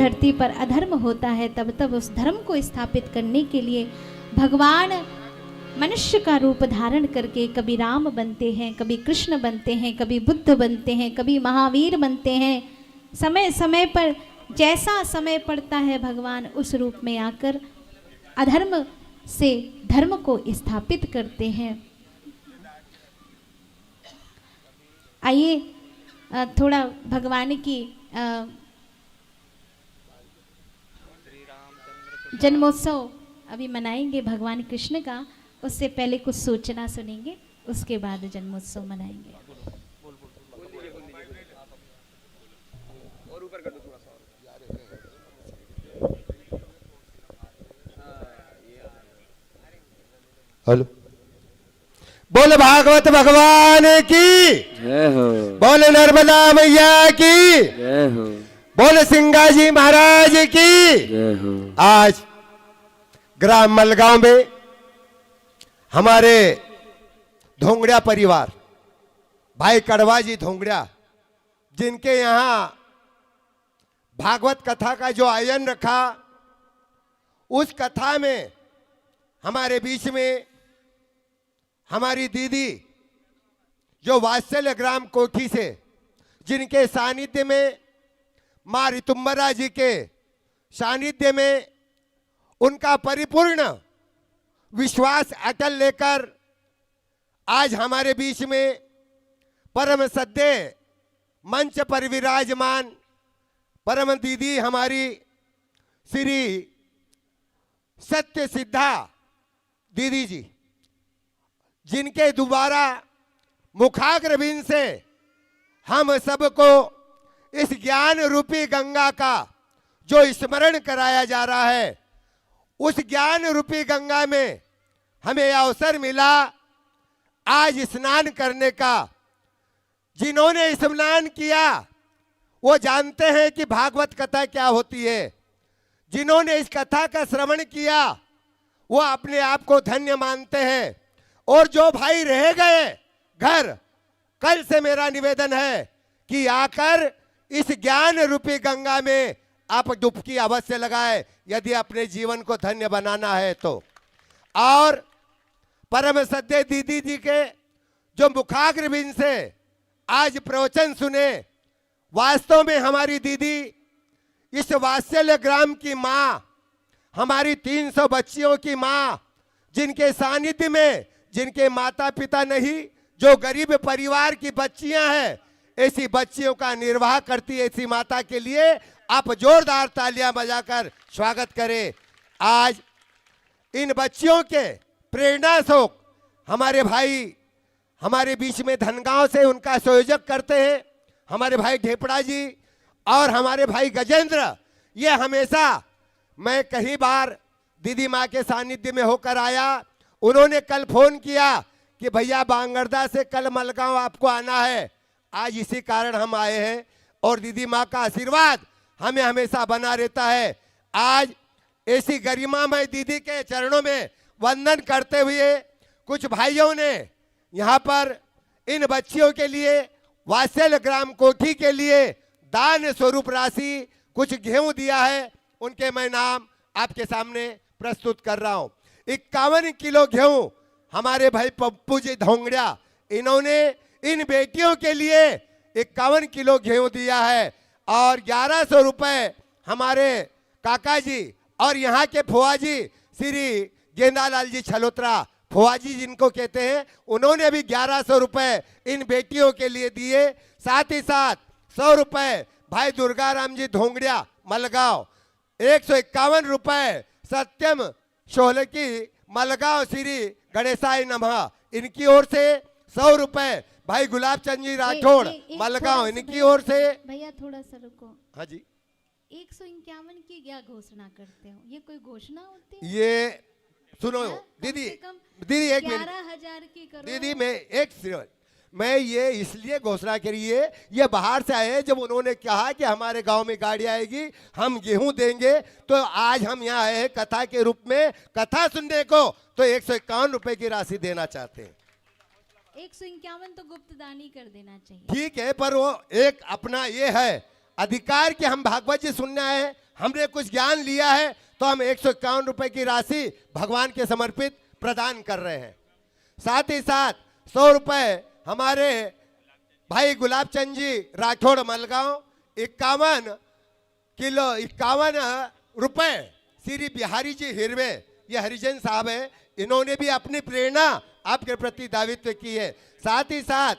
धरती पर अधर्म होता है तब तब उस धर्म को स्थापित करने के लिए भगवान मनुष्य का रूप धारण करके कभी राम बनते हैं, कभी कृष्ण बनते हैं, कभी बुद्ध बनते हैं, कभी महावीर बनते हैं। समय समय पर जैसा समय पड़ता है भगवान उस रूप में आकर अधर्म से धर्म को स्थापित करते हैं। आइए थोड़ा भगवान की जन्मोत्सव अभी मनाएंगे भगवान कृष्ण का, उससे पहले कुछ सूचना सुनेंगे, उसके बाद जन्मोत्सव मनाएंगे। और ऊपर कर दो थोड़ा सा। हेलो, बोले भागवत भगवान की जय हो, बोले नर्मदा मैया की जय हो, बोले सिंगाजी महाराज की जय हो। आज ग्राम मलगांव में हमारे धोंगड़िया परिवार, भाई कड़वा जी धोंगड़िया, जिनके यहाँ भागवत कथा का जो आयोजन रखा, उस कथा में हमारे बीच में हमारी दीदी जो वात्सल्य ग्राम कोठी से, जिनके सानिध्य में माँ ऋतुम्बरा जी के सानिध्य में उनका परिपूर्ण विश्वास अटल लेकर आज हमारे बीच में परम सद्य मंच पर विराजमान परम दीदी हमारी श्री सत्य सिद्धा दीदी जी, जिनके दोबारा मुखाग्रबिंद से हम सबको इस ज्ञान रूपी गंगा का जो स्मरण कराया जा रहा है, उस ज्ञान रूपी गंगा में हमें अवसर मिला आज स्नान करने का। जिन्होंने स्नान किया वो जानते हैं कि भागवत कथा क्या होती है। जिन्होंने इस कथा का श्रवण किया वो अपने आप को धन्य मानते हैं। और जो भाई रह गए घर, कल से मेरा निवेदन है कि आकर इस ज्ञान रूपी गंगा में आप डुबकी अवश्य लगाए, यदि अपने जीवन को धन्य बनाना है तो। और परम सत्य दीदी जी के जो मुखाग्रबिंद से आज प्रवचन सुने, वास्तव में हमारी दीदी इस वात्सल्य ग्राम की माँ, हमारी 300 बच्चियों की माँ, जिनके सानिध्य में, जिनके माता पिता नहीं, जो गरीब परिवार की बच्चियां हैं, ऐसी बच्चियों का निर्वाह करती है। ऐसी माता के लिए आप जोरदार तालियां बजाकर स्वागत करें। आज इन बच्चियों के प्रेरणा स्वरूप हमारे भाई हमारे बीच में धनगांव से उनका संयोजक करते हैं हमारे भाई ढेपड़ा जी और हमारे भाई गजेंद्र। ये हमेशा, मैं कई बार दीदी माँ के सानिध्य में होकर आया, उन्होंने कल फोन किया कि भैया बांगरदा से कल मलगांव आपको आना है। आज इसी कारण हम आए हैं और दीदी माँ का आशीर्वाद हमें हमेशा बना रहता है। आज ऐसी गरिमामय दीदी के चरणों में वंदन करते हुए कुछ भाइयों ने यहाँ पर इन बच्चियों के लिए वात्सल्य ग्राम कोठी के लिए दान स्वरूप राशि कुछ गेहूं दिया है। उनके मैं नाम आपके सामने प्रस्तुत कर रहा हूं। 51 किलो गेहूं हमारे भाई पप्पू जी धोंगड़िया, इन्होंने इन बेटियों के लिए 51 किलो गेहूं दिया है। और 1100 रुपए हमारे काका जी और यहाँ के फुआ जी श्री गेंदालाल जी छलोत्रा, फुआ जी जिनको कहते हैं, उन्होंने भी 1100 रुपए इन बेटियों के लिए दिए। साथ ही साथ 100 रुपए भाई दुर्गाराम जी धोंगड़िया मलगांव, 151 रुपए सत्यम शोलकी मलगांव श्री गणेशाय नमः, इनकी ओर से 100 रुपए भाई गुलाब चंद जी राठौड़ मलगांव, इनकी ओर से। भैया थोड़ा सा रुको। हाँ जी, 151 की क्या घोषणा करते हो? ये कोई घोषणा होती है? ये सुनो दीदी, दीदी एक मिनट, 11,000 की करो दीदी मैं ये इसलिए घोषणा करी है, ये बाहर से आए जब उन्होंने कहा कि हमारे गांव में गाड़ी आएगी, हम गेहूं देंगे, तो आज हम यहाँ आए हैं कथा के रूप में कथा सुनने को। तो 151 रुपए की राशि देना चाहते हैं। 151 तो गुप्त दान ही कर देना चाहिए। ठीक है, पर वो एक अपना ये है, अधिकार कि हम भागवत जी सुनना है, हमने कुछ ज्ञान लिया है, तो हम 151 रुपए की राशि भगवान के समर्पित प्रदान कर रहे हैं। साथ ही साथ 100 रुपए हमारे भाई गुलाब चंद जी राठौड़ मलगांव, 51 रुपए श्री बिहारी जी हिरवे, ये हरिजन साहब है, इन्होंने भी अपनी प्रेरणा आपके प्रति दायित्व की है। साथ ही साथ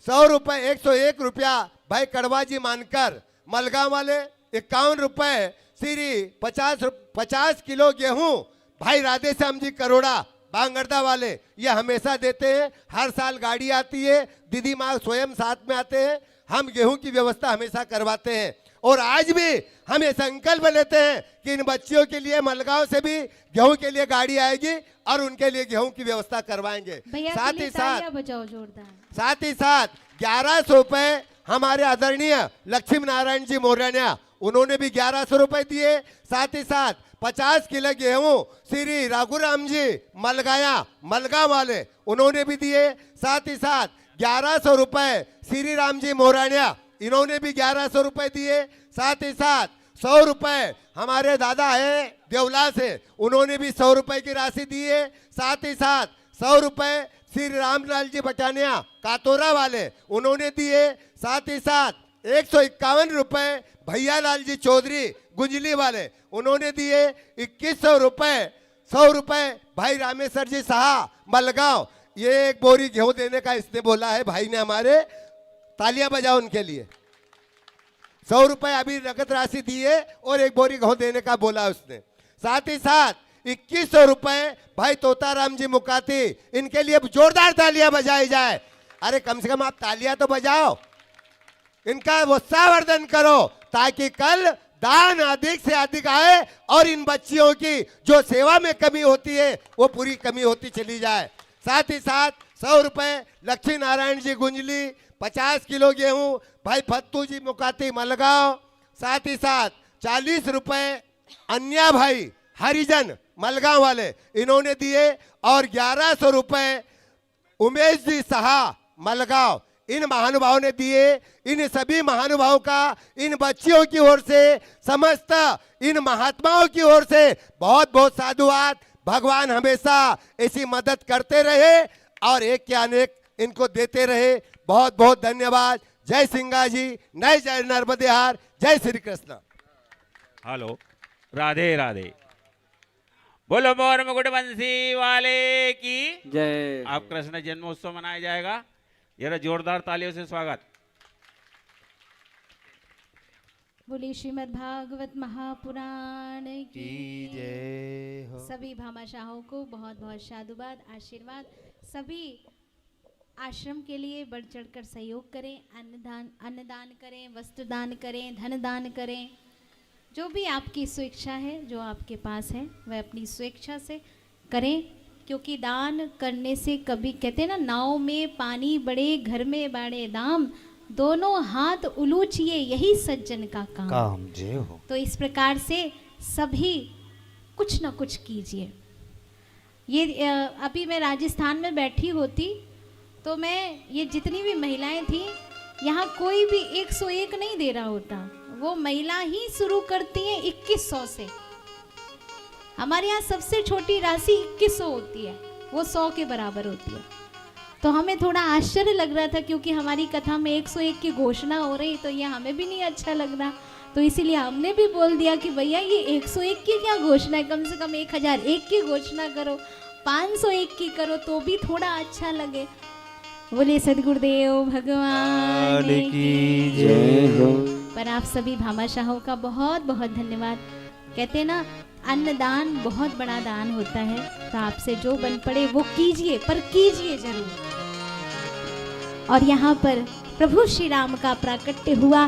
100 रुपए 101 रुपया भाई कड़वा जी मानकर मलगांव वाले, 51 रुपए श्री 50 किलो गेहूं भाई राधे श्याम जी करोड़ा बांगरदा वाले, ये हमेशा देते हैं। हर साल गाड़ी आती है, दीदी माँ स्वयं साथ में आते हैं, हम गेहूं की व्यवस्था हमेशा करवाते हैं। और आज भी हम ये संकल्प लेते हैं कि इन बच्चियों के लिए मलगांव से भी गेहूं के लिए गाड़ी आएगी और उनके लिए गेहूं की व्यवस्था करवाएंगे। साथ ही साथ बजाओ जोरदार। साथ ही साथ 1100 रुपए हमारे आदरणीय लक्ष्मी नारायण जी मोरनिया, उन्होंने भी 1100 रुपए दिए। साथ ही साथ 50 किलो गेहूं श्री राघुराम जी मलगांव वाले, उन्होंने भी दिए। साथ ही साथ 1100 रुपए श्री राम जी मोरानिया, इन्होंने भी 1100 रुपए दिए। साथ ही साथ 100 रुपए हमारे दादा है देवला से, उन्होंने भी 100 रुपए की राशि दी है। साथ ही साथ 100 रुपए श्री रामलाल जी बटानिया कातोरा वाले, उन्होंने दिए। साथ ही साथ 151 रुपए भैया लाल जी चौधरी गुंजली वाले, उन्होंने दिए। 2100 रुपए 100 रुपए भाई रामेश्वर जी साहा मलगांव, ये एक बोरी गेहूं देने का इसने बोला है भाई ने हमारे, तालियां बजाओ उनके लिए। 100 रुपए अभी नगद राशि दी है और एक बोरी गेहूं देने का बोला उसने। साथ ही साथ 2100 रुपए भाई तोताराम जी मुकाती, इनके लिए जोरदार तालियां बजाई जाए। अरे कम से कम आप तालियां तो बजाओ, इनका उत्साहवर्धन करो ताकि कल दान अधिक से अधिक आए और इन बच्चियों की जो सेवा में कमी होती है वो पूरी कमी होती चली जाए। साथ ही साथ 100 रुपए लक्ष्मी नारायण जी गुंजली, 50 किलो गेहूं भाई फत्तू जी मुकाती मलगांव। साथ ही साथ 40 रुपए अन्या भाई हरिजन मलगांव वाले, इन्होंने दिए। और 1100 रुपए उमेश जी साहा मलगांव, इन महानुभावों ने दिए। इन सभी महानुभावों का इन बच्चियों की ओर से, समस्त इन महात्माओं की ओर से बहुत बहुत साधुवाद। भगवान हमेशा ऐसी मदद करते रहे और एक के अनेक इनको देते रहे। बहुत बहुत धन्यवाद। जय सिंगा जी, जय नर्मदेहार, जय श्री कृष्ण। हेलो, राधे राधे। बोलो मोर मुकुट बंसी वाले की जय। आप कृष्ण जन्मोत्सव मनाया जाएगा, जरा जोरदार तालियों से स्वागत। बोलिए श्रीमद् भागवत महापुराण की जय हो। सभी भामाशाहों को बहुत बहुत साधुवाद, आशीर्वाद। सभी आश्रम के लिए बढ़ चढ़कर सहयोग करें, अन्नदान करें, वस्त्रदान करें, धन दान करें। जो भी आपकी स्वेच्छा है, जो आपके पास है, वह अपनी स्वेच्छा से करें, क्योंकि दान करने से कभी कहते हैं ना, नाव में पानी बड़े घर में बड़े दाम, दोनों हाथ उलूचिए यही सज्जन का काम जय हो। तो इस प्रकार से सभी कुछ ना कुछ कीजिए। ये अभी मैं राजस्थान में बैठी होती तो मैं ये जितनी भी महिलाएं थी, यहाँ कोई भी 101 नहीं दे रहा होता, वो महिला ही शुरू करती है 2100 से। हमारे यहाँ सबसे छोटी राशि 2100 होती है, वो 100 के बराबर होती है। तो हमें थोड़ा आश्चर्य लग रहा था, क्योंकि हमारी कथा में 101 की घोषणा हो रही, तो ये हमें भी नहीं अच्छा लग रहा। तो इसीलिए हमने भी बोल दिया कि भैया ये 101 की क्या घोषणा है, कम से कम 1001 की घोषणा करो, 501 की करो तो भी थोड़ा अच्छा लगे। बोले सदगुरुदेव भगवान की जय हो। पर आप सभी भामाशाहों का बहुत बहुत धन्यवाद। कहते हैं ना, अन्नदान बहुत बड़ा दान होता है, तो आपसे जो बन पड़े वो कीजिए, पर कीजिए जरूर। और यहाँ पर प्रभु श्री राम का प्राकट्य हुआ,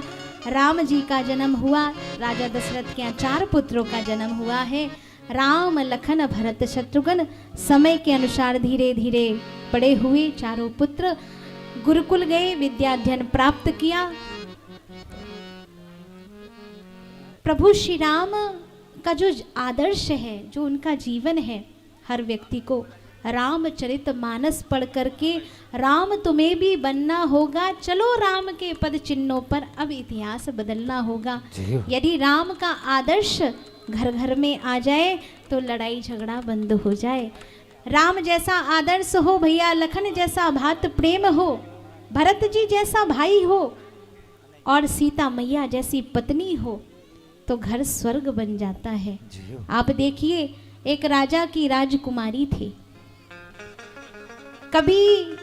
राम जी का जन्म हुआ, राजा दशरथ के यहाँ 4 पुत्रों का जन्म हुआ है। राम लखन भरत शत्रुघ्न समय के अनुसार धीरे धीरे बड़े हुए चारों पुत्र, गुरुकुल गए, विद्याध्ययन प्राप्त किया। प्रभु श्री राम का जो आदर्श है, जो उनका जीवन है, हर व्यक्ति को रामचरितमानस पढ़ करके राम तुम्हें भी बनना होगा, चलो राम के पद चिन्हों पर अब इतिहास बदलना होगा। यदि राम का आदर्श घर घर में आ जाए तो लड़ाई झगड़ा बंद हो जाए। राम जैसा आदर्श हो भैया, लखन जैसा भात प्रेम हो, भरत जी जैसा भाई हो और सीता मैया जैसी पत्नी हो तो घर स्वर्ग बन जाता है। आप देखिए, एक राजा की राजकुमारी थी, कभी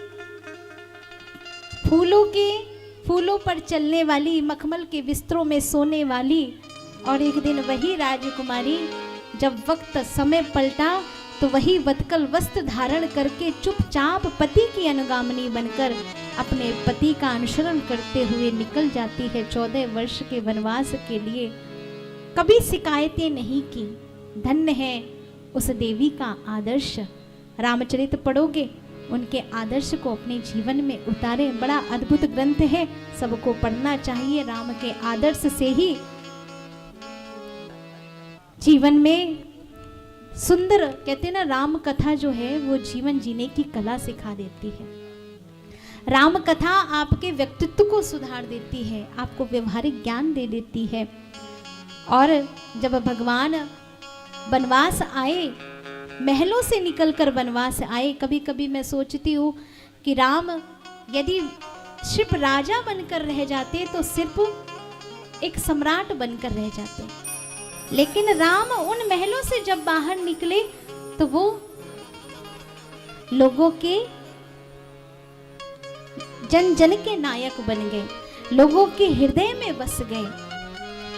फूलों पर चलने वाली, मखमल के बिस्तरों में सोने वाली, और एक दिन वही राजकुमारी जब वक्त समय पलटा तो वही वत्कल वस्त्र धारण करके चुपचाप पति की अनुगामिनी बनकर अपने पति का अनुसरण करते हुए निकल जाती है 14 वर्ष के वनवास के लिए। कभी शिकायतें नहीं की। धन्य है उस देवी का आदर्श। रामचरित पढ़ोगे, उनके आदर्श को अपने जीवन में उतारें। बड़ा अद्भुत ग्रंथ है, सबको पढ़ना चाहिए। राम के आदर्श से ही जीवन में सुंदर, कहते हैं ना, राम कथा जो है वो जीवन जीने की कला सिखा देती है। राम कथा आपके व्यक्तित्व को सुधार देती है, आपको व्यवहारिक ज्ञान दे देती है। और जब भगवान वनवास आए, महलों से निकलकर वनवास आए, कभी कभी मैं सोचती हूँ कि राम यदि सिर्फ राजा बनकर रह जाते तो सिर्फ एक सम्राट बनकर रह जाते, लेकिन राम उन महलों से जब बाहर निकले तो वो लोगों के, जन जन के नायक बन गए, लोगों के हृदय में बस गए।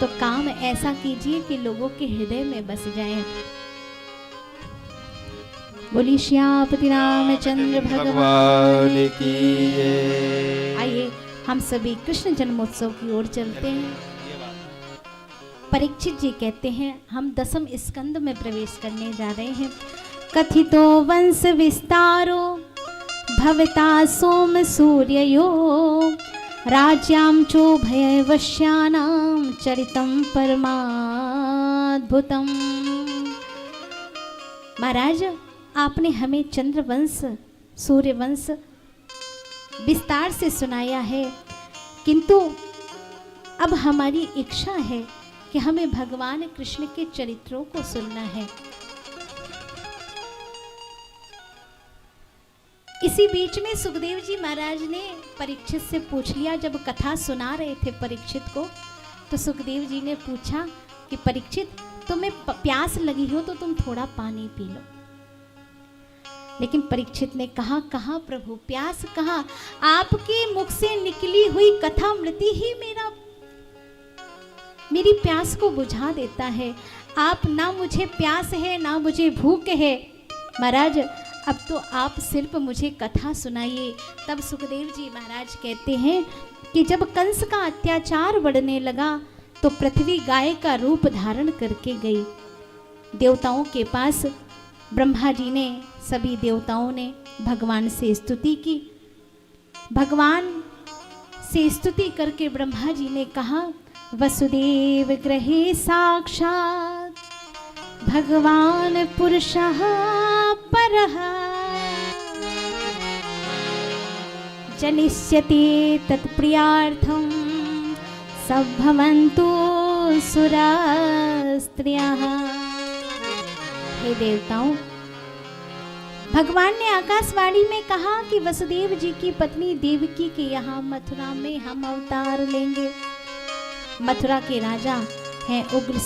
तो काम ऐसा कीजिए कि लोगों के हृदय में बस जाएं। बोली श्यामपति रामचंद्र भगवान की। आइए हम सभी कृष्ण जन्मोत्सव की ओर चलते हैं। परीक्षित जी कहते हैं, हम 10वें स्कंद में प्रवेश करने जा रहे हैं। कथितो वंश विस्तारो भवता सोम सूर्ययो राज्याम चोभयवश्यानां चरितं परमाद्भुतम्। महाराज, आपने हमें चंद्रवंश, सूर्यवंश विस्तार से सुनाया है, किंतु अब हमारी इच्छा है कि हमें भगवान कृष्ण के चरित्रों को सुनना है। इसी बीच में सुखदेव जी महाराज ने परीक्षित से पूछ लिया, जब कथा सुना रहे थे परीक्षित को, तो सुखदेव जी ने पूछा कि परीक्षित, तुम्हें प्यास लगी हो तो तुम थोड़ा पानी पी लो। लेकिन परीक्षित ने कहा, कहाँ प्रभु, प्यास कहाँ, आपके मुख से निकली हुई कथामृति ही मेरी प्यास को बुझा देता है। आप, ना मुझे प्यास है ना मुझे भूख है, महाराज अब तो आप सिर्फ मुझे कथा सुनाइए। तब सुखदेव जी महाराज कहते हैं कि जब कंस का अत्याचार बढ़ने लगा तो पृथ्वी गाय का रूप धारण करके गई देवताओं के पास। ब्रह्मा जी ने, सभी देवताओं ने भगवान से स्तुति की। भगवान से स्तुति करके ब्रह्मा जी ने कहा, वसुदेव गृहे साक्षात् भगवान पुरुषः परः जनिष्यते तत्प्रियार्थं सभवन्तु सुरास्त्रियः। हे देवताओं, भगवान ने आकाशवाणी में कहा कि वसुदेव जी की पत्नी देवकी के यहाँ मथुरा में हम अवतार लेंगे। मथुरा के राजा हैं उग्र